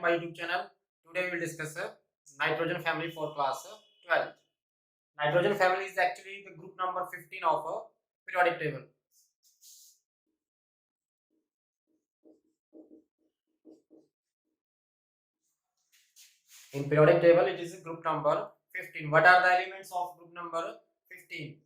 my YouTube channel. Today we will discuss nitrogen family for class 12. Nitrogen family is actually the group number 15 of a periodic table. In periodic table, it is group number 15. What are the elements of group number 15?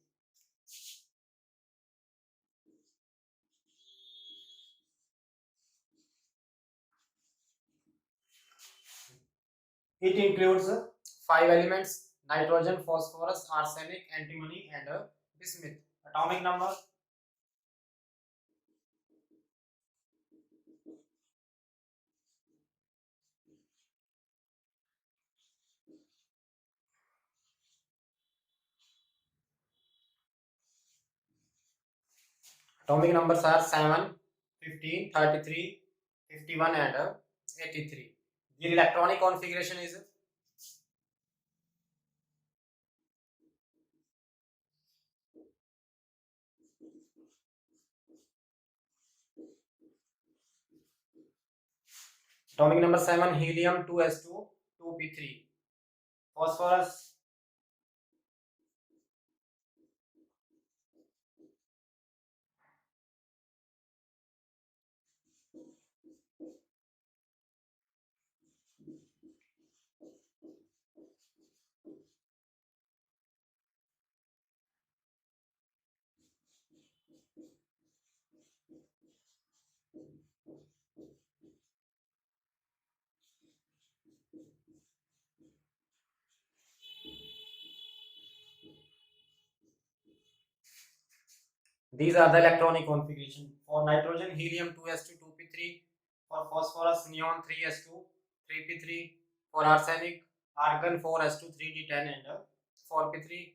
It includes 5 elements: nitrogen, phosphorus, arsenic, antimony, and bismuth. Atomic number: atomic numbers are 7, 15, 33, 51, and 83. The electronic configuration is atomic number 7, helium 2s2 2p3, phosphorus These are the electronic configuration. For nitrogen, helium 2s2 2p3, for phosphorus, neon 3s2 3p3, for arsenic, argon 4s2 3d10 and 4p3,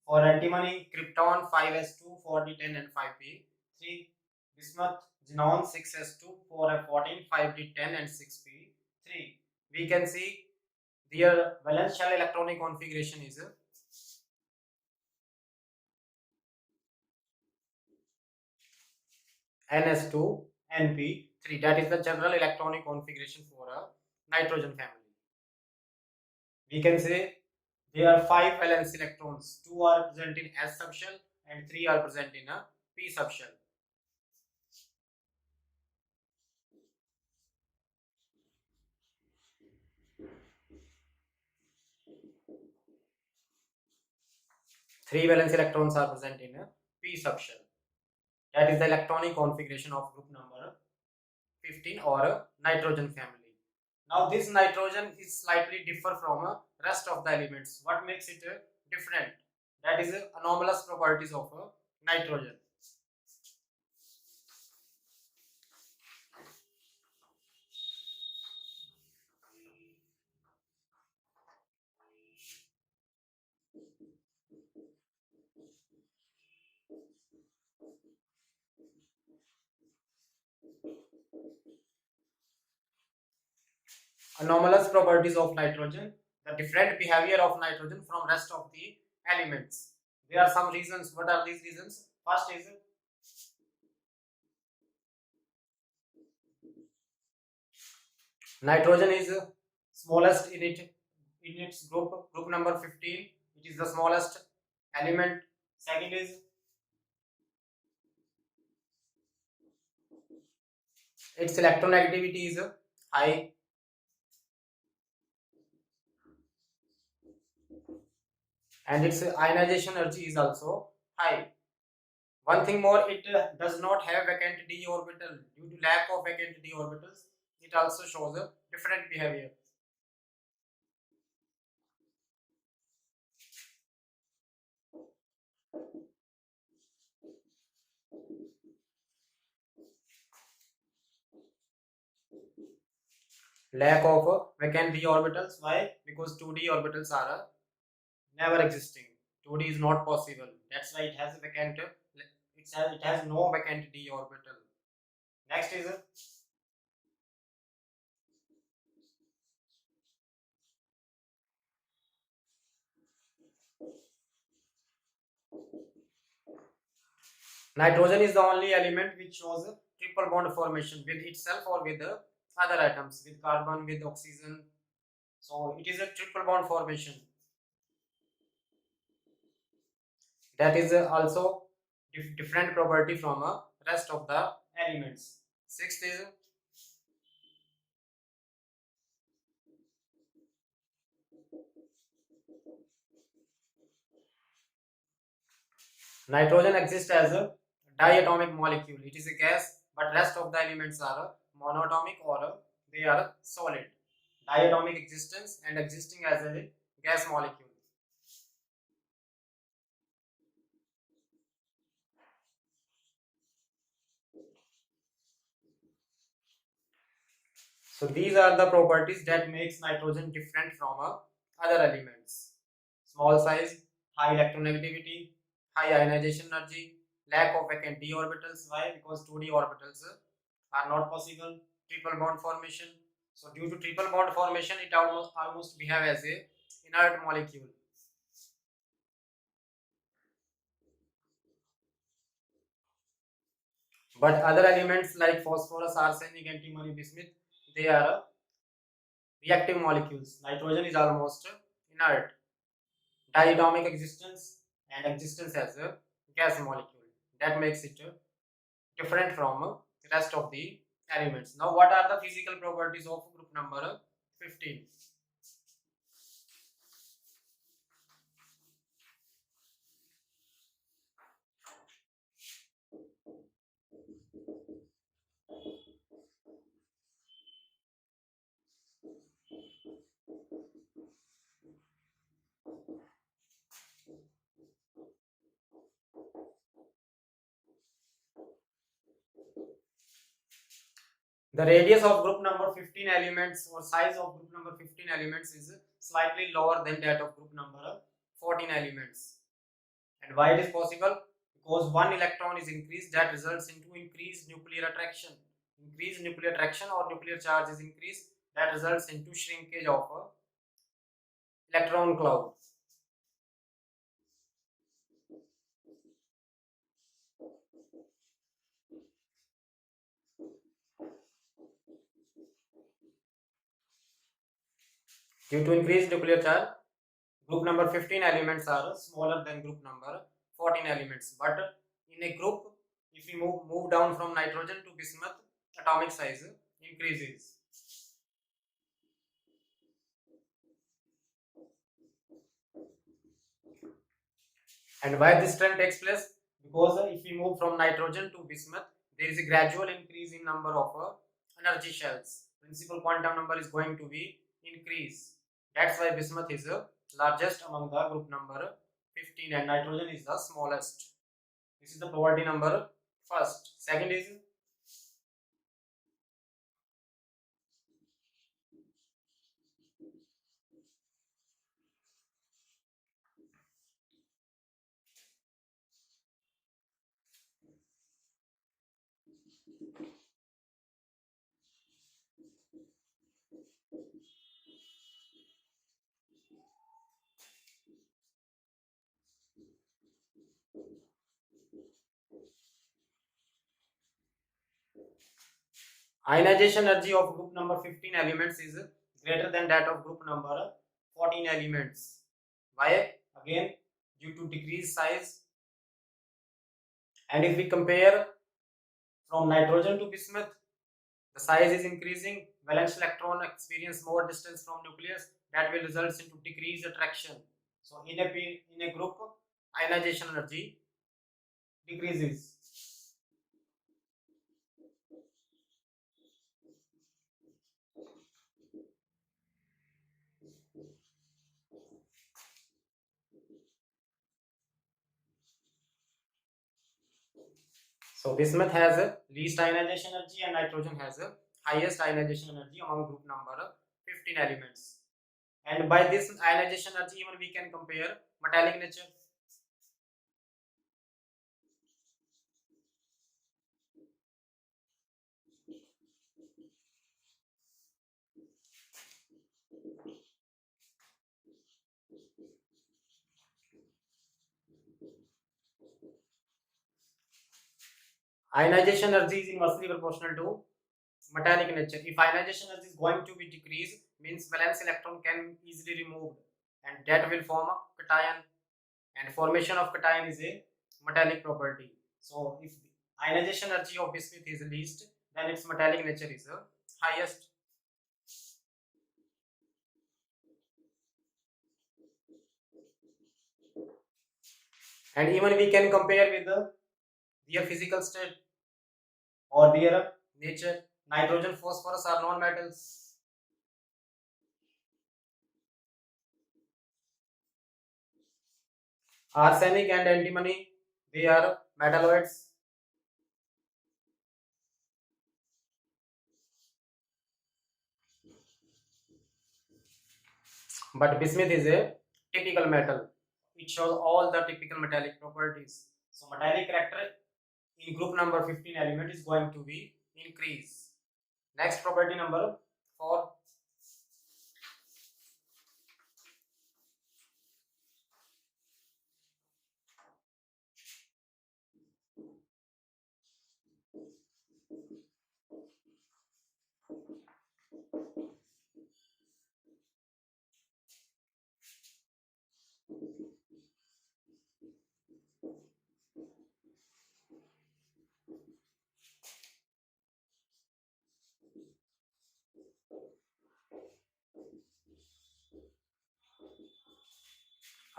for antimony, krypton 5s2 4d10 and 5p3, bismuth, xenon 6s2 4f14 5d10 and 6p3. We can see their valence shell electronic configuration is ns2 np3. That is the general electronic configuration for a nitrogen family. We can say there are 5 valence electrons. 2 are present in s subshell and 3 are present in a p subshell. Three valence electrons are present in a p subshell. That is the electronic configuration of group number 15 or a nitrogen family. Now this nitrogen is slightly differ from rest of the elements. What makes it different? That is anomalous properties of nitrogen. Anomalous properties of nitrogen, the different behavior of nitrogen from rest of the elements. There are some reasons. What are these reasons? First is nitrogen is smallest in its group number 15. It is the smallest element. Second is its electronegativity is high. And its ionization energy is also high. One thing more, it does not have vacant d orbital. Due to lack of vacant d orbitals, it also shows a different behavior. Lack of vacant d orbitals. Why? Because 2d orbitals are never existing. 2d is not possible. That's why it has a vacant. It has no vacant d orbital. Next is nitrogen is the only element which shows a triple bond formation with itself or with other atoms with carbon, with oxygen. So it is a triple bond formation. That is also different property from rest of the elements. Sixth is nitrogen exists as a diatomic molecule. It is a gas, but rest of the elements are monatomic or they are solid. Diatomic existence and existing as a gas molecule. So these are the properties that makes nitrogen different from other elements. Small size, high electronegativity, high ionization energy, lack of vacant d orbitals. Why? Because 2d orbitals are not possible. Triple bond formation. So due to triple bond formation, it almost behave as a inert molecule. But other elements like phosphorus, arsenic, antimony, bismuth, they are reactive molecules. Nitrogen is almost inert. Diatomic existence and existence as a gas molecule. That makes it different from the rest of the elements. Now, what are the physical properties of group number 15? The radius of group number 15 elements or size of group number 15 elements is slightly lower than that of group number 14 elements. And why it is possible? Because one electron is increased, that results into increased nuclear attraction. Increased nuclear attraction or nuclear charge is increased, that results into shrinkage of electron cloud. Due to increased nuclear charge, group number 15 elements are smaller than group number 14 elements. But in a group, if we move down from nitrogen to bismuth, atomic size increases. And why this trend takes place? Because if we move from nitrogen to bismuth, there is a gradual increase in number of energy shells. Principal quantum number is going to be increase. That's why bismuth is the largest among the group number 15 and nitrogen is the smallest. This is the property number first. Second is ionization energy of group number 15 elements is greater than that of group number 14 elements. Why? Again, due to decreased size. And if we compare from nitrogen to bismuth, the size is increasing. Valence electron experience more distance from nucleus. That will result into decreased attraction. So in a group, ionization energy decreases. So bismuth has a least ionization energy and nitrogen has a highest ionization energy among group number 15 elements. And by this ionization energy even we can compare metallic nature. Ionization energy is inversely proportional to metallic nature. If ionization energy is going to be decreased, means valence electron can easily removed, and that will form a cation. And formation of cation is a metallic property. So if ionization energy of bismuth is least, then its metallic nature is the highest. And even we can compare with their physical state or their nature. Nitrogen, phosphorus are non-metals. Arsenic and antimony, they are metalloids. But bismuth is a typical metal. It shows all the typical metallic properties. So metallic character in group number 15 element is going to be increase. Next property number 4.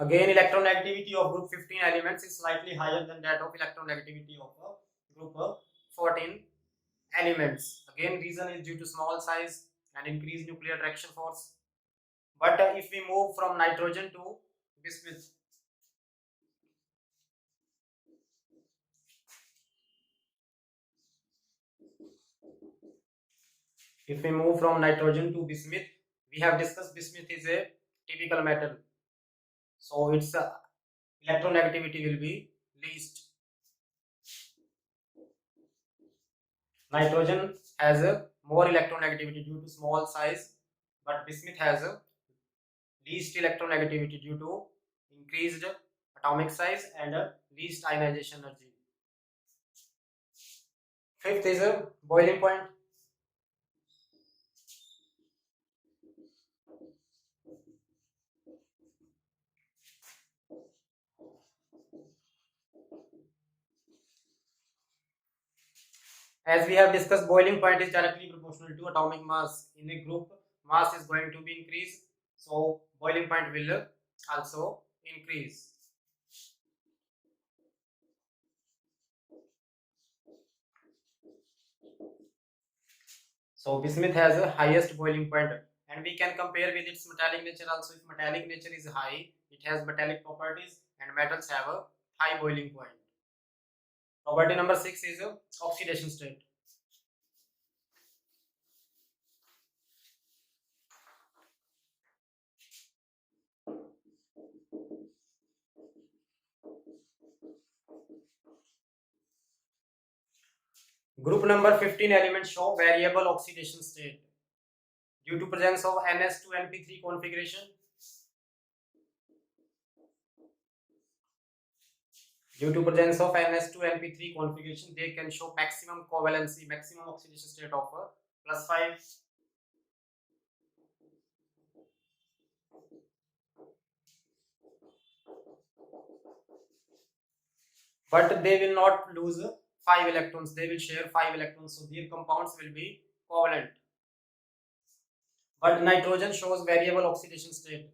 Again, electronegativity of group 15 elements is slightly higher than that of electronegativity of group 14 elements. Again, reason is due to small size and increased nuclear attraction force. But if we move from nitrogen to bismuth, if we move from nitrogen to bismuth, we have discussed bismuth is a typical metal, so its electronegativity will be least. Nitrogen has a more electronegativity due to small size, but bismuth has a least electronegativity due to increased atomic size and least ionization energy. Fifth is a boiling point. As we have discussed, boiling point is directly proportional to atomic mass. In a group, mass is going to be increased, so boiling point will also increase. So bismuth has a highest boiling point, and we can compare with its metallic nature also. If metallic nature is high, it has metallic properties, and metals have a high boiling point. Property number 6 is oxidation state. Group number 15 elements show variable oxidation state due to presence of Ns2Np3 configuration. Due to presence of Ns2Np3 configuration, they can show maximum covalency, maximum oxidation state of +5. But they will not lose 5 electrons, they will share 5 electrons, so their compounds will be covalent. But nitrogen shows variable oxidation state.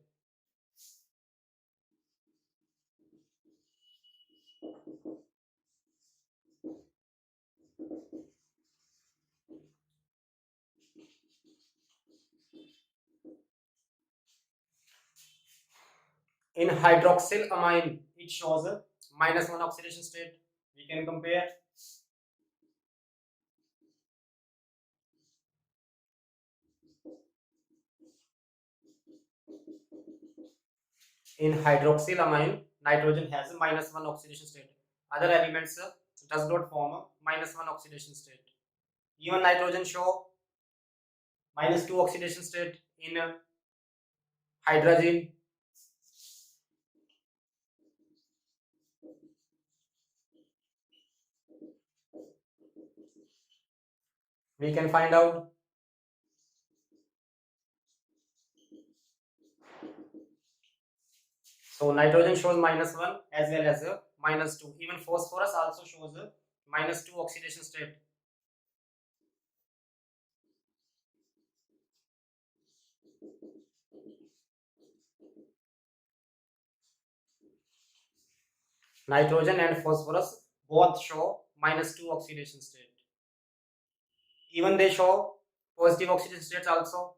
In hydroxylamine, it shows a -1 oxidation state. We can compare. In hydroxylamine, nitrogen has a -1 oxidation state. Other elements does not form a -1 oxidation state. Even nitrogen show -2 oxidation state in hydrazine. We can find out. So nitrogen shows -1 as well as a -2. Even phosphorus also shows a -2 oxidation state. Nitrogen and phosphorus both show -2 oxidation state. Even they show positive oxidation states also.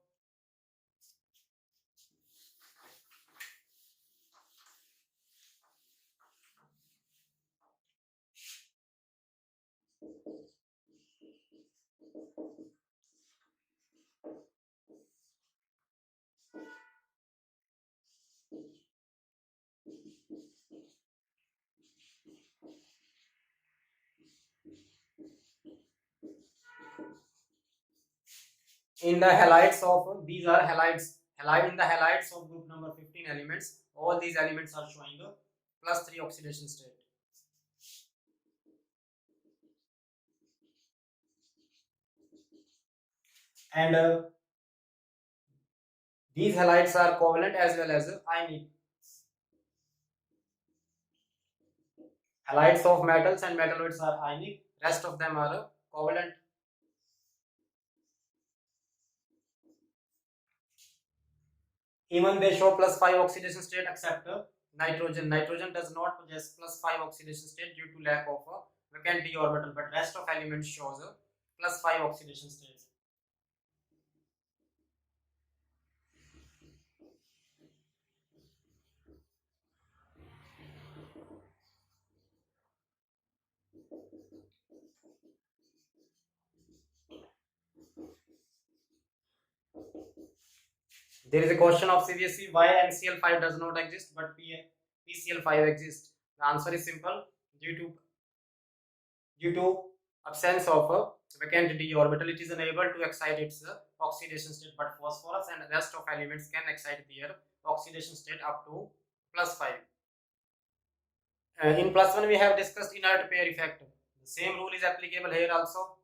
In the halides of, these are halides, halide in the halides of group number 15 elements, all these elements are showing a +3 oxidation state. And these halides are covalent as well as ionic. Halides of metals and metalloids are ionic, rest of them are covalent. Even they show +5 oxidation state except nitrogen. Nitrogen does not possess +5 oxidation state due to lack of a vacant d orbital, but rest of elements shows a +5 oxidation state. There is a question of CBSE, why NCl5 does not exist but PCl5 exists. The answer is simple, due to absence of a vacant d orbital, it is unable to excite its oxidation state, but phosphorus and rest of elements can excite their oxidation state up to +5. In +1 we have discussed inert pair effect. The same rule is applicable here also.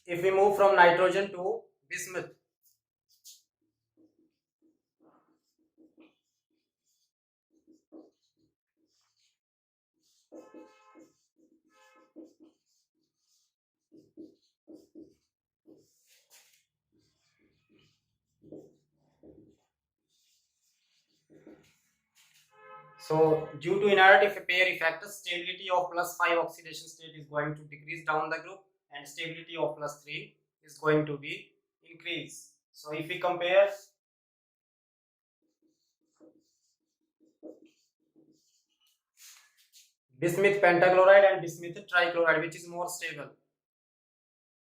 If we move from nitrogen to bismuth, so due to inert pair effect, stability of +5 oxidation state is going to decrease down the group, and stability of +3 is going to be increase. So if we compare bismuth pentachloride and bismuth trichloride, which is more stable?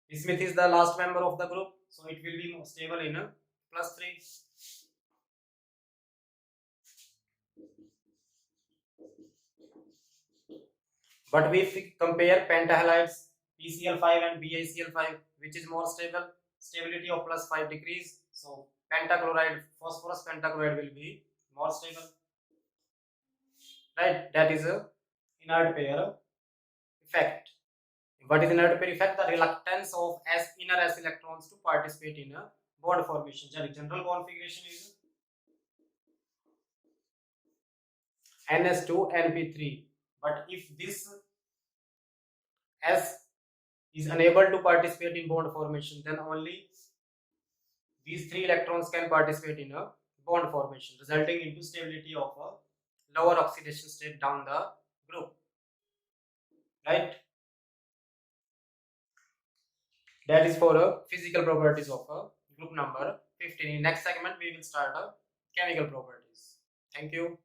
Bismuth is the last member of the group, so it will be more stable in a +3. But if we compare pentahalides, PCl5 and BiCl5, which is more stable, stability of +5 decrease. So pentachloride, phosphorus pentachloride will be more stable. Right? That is a inert pair effect. What is inert pair effect? The reluctance of inner s electrons to participate in a bond formation. General configuration is NS2 NP3. But if this S is unable to participate in bond formation, then only these 3 electrons can participate in a bond formation, resulting into stability of a lower oxidation state down the group. Right? That is for physical properties of group number 15. In next segment, we will start chemical properties. Thank you.